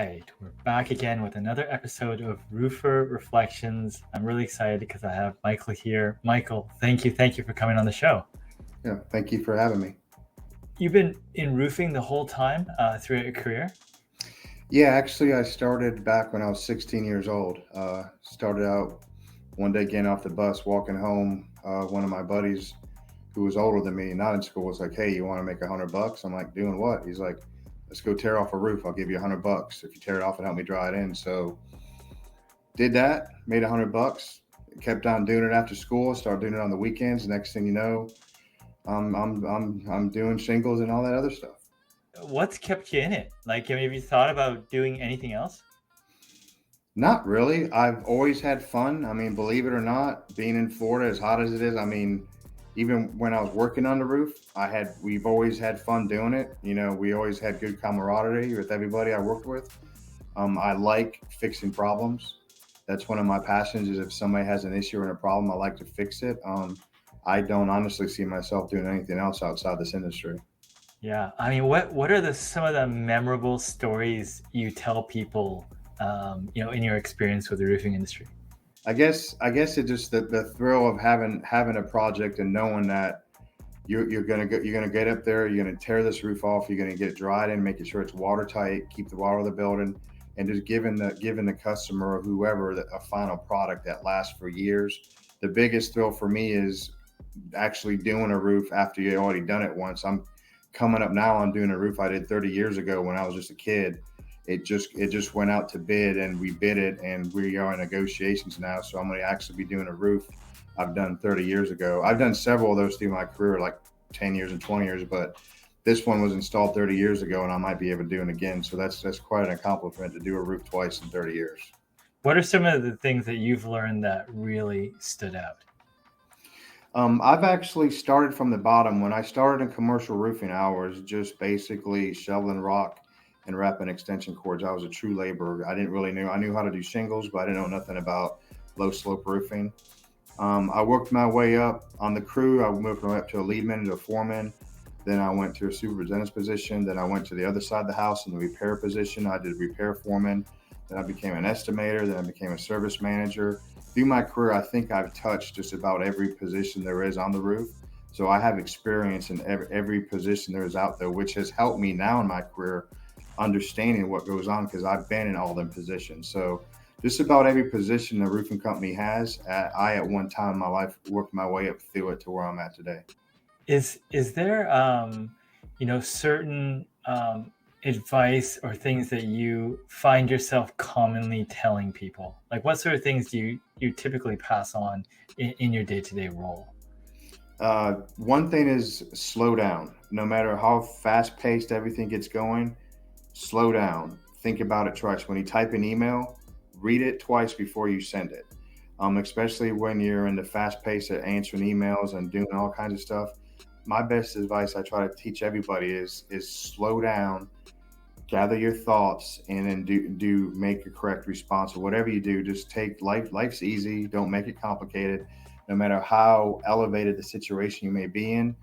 right, we're back again with another episode of Roofer Reflections. I'm really excited because I have Michael here. Michael, thank you for coming on the show. Yeah, thank you for having me. You've been in roofing the whole time throughout your career? Yeah, actually, I started back when I was 16 years old. Started out one day getting off the bus, walking home. One of my buddies who was older than me, not in school, was like, "Hey, you want to make $100?" I'm like, "Doing what?" He's like, "Let's go tear off a roof. I'll give you $100 if you tear it off and help me dry it in." So did that, made $100. Kept on doing it after school. Started doing it on the weekends. Next thing you know, I'm doing shingles and all that other stuff. What's kept you in it? Like, have you thought about doing anything else? Not really. I've always had fun. I mean, believe it or not, being in Florida, as hot as it is, I mean, even when I was working on the roof, we've always had fun doing it. You know, we always had good camaraderie with everybody I worked with. I like fixing problems. That's one of my passions. Is if somebody has an issue or a problem, I like to fix it. I don't honestly see myself doing anything else outside this industry. Yeah, I mean, what are some of the memorable stories you tell people, in your experience with the roofing industry? I guess it just the thrill of having a project and knowing that you're gonna get up there, you're gonna tear this roof off, you're gonna get it dried in, making sure it's watertight, keep the water of the building, and just giving the customer or whoever a final product that lasts for years. The biggest thrill for me is actually doing a roof after you already done it once. I'm coming up now on doing a roof I did 30 years ago when I was just a kid. It just went out to bid and we bid it and we are in negotiations now. So I'm going to actually be doing a roof I've done 30 years ago. I've done several of those through my career, like 10 years and 20 years, but this one was installed 30 years ago and I might be able to do it again. So that's quite an accomplishment to do a roof twice in 30 years. What are some of the things that you've learned that really stood out? I've actually started from the bottom. When I started in commercial roofing, I was just basically shoveling rock and wrapping extension cords. I was a true laborer. I didn't really know. I knew how to do shingles, but I didn't know nothing about low slope roofing. I worked my way up on the crew. I moved my way up to a lead man to a foreman. Then I went to a superintendent's position. Then I went to the other side of the house in the repair position. I did repair foreman. Then I became an estimator. Then I became a service manager. Through my career, I think I've touched just about every position there is on the roof. So I have experience in every position there is out there, which has helped me now in my career understanding what goes on because I've been in all them positions. So just about every position the roofing company has, I at one time in my life worked my way up through it to where I'm at today. Is there certain advice or things that you find yourself commonly telling people? Like, what sort of things do you typically pass on in your day-to-day role? One thing is slow down. No matter how fast paced everything gets going, slow down. Think about it twice. When you type an email, read it twice before you send it. Especially when you're in the fast pace of answering emails and doing all kinds of stuff. My best advice I try to teach everybody is slow down, gather your thoughts, and then do make a correct response. Or whatever you do, just take life's easy. Don't make it complicated. No matter how elevated the situation you may be in,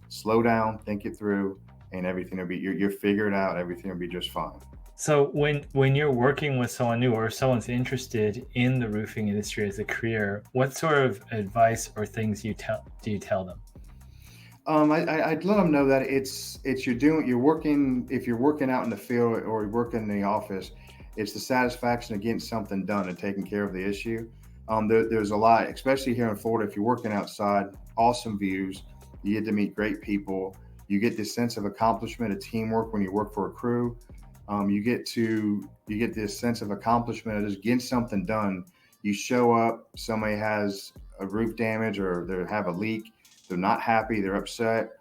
slow down, think it through, and everything will be you're figure it out. Everything will be just fine. So when you're working with someone new or someone's interested in the roofing industry as a career, what sort of advice or things you tell them? I'd let them know that it's you're working if you're working out in the field or working in the office, it's the satisfaction of getting something done and taking care of the issue. There's a lot, especially here in Florida. If you're working outside, awesome views, you get to meet great people, you get this sense of accomplishment, of teamwork when you work for a crew. You get this sense of accomplishment of just getting something done. You show up, somebody has a roof damage or they have a leak, they're not happy, they're upset.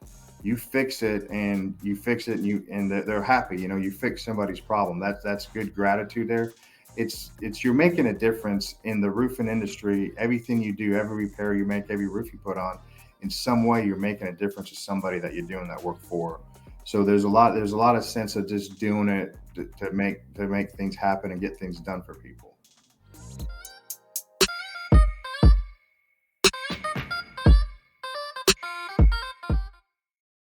You fix it, and they're happy. You know, you fix somebody's problem. That's good gratitude there. It's you're making a difference in the roofing industry. Everything you do, every repair you make, every roof you put on, in some way you're making a difference to somebody that you're doing that work for. So there's a lot of sense of just doing it to make things happen and get things done for people.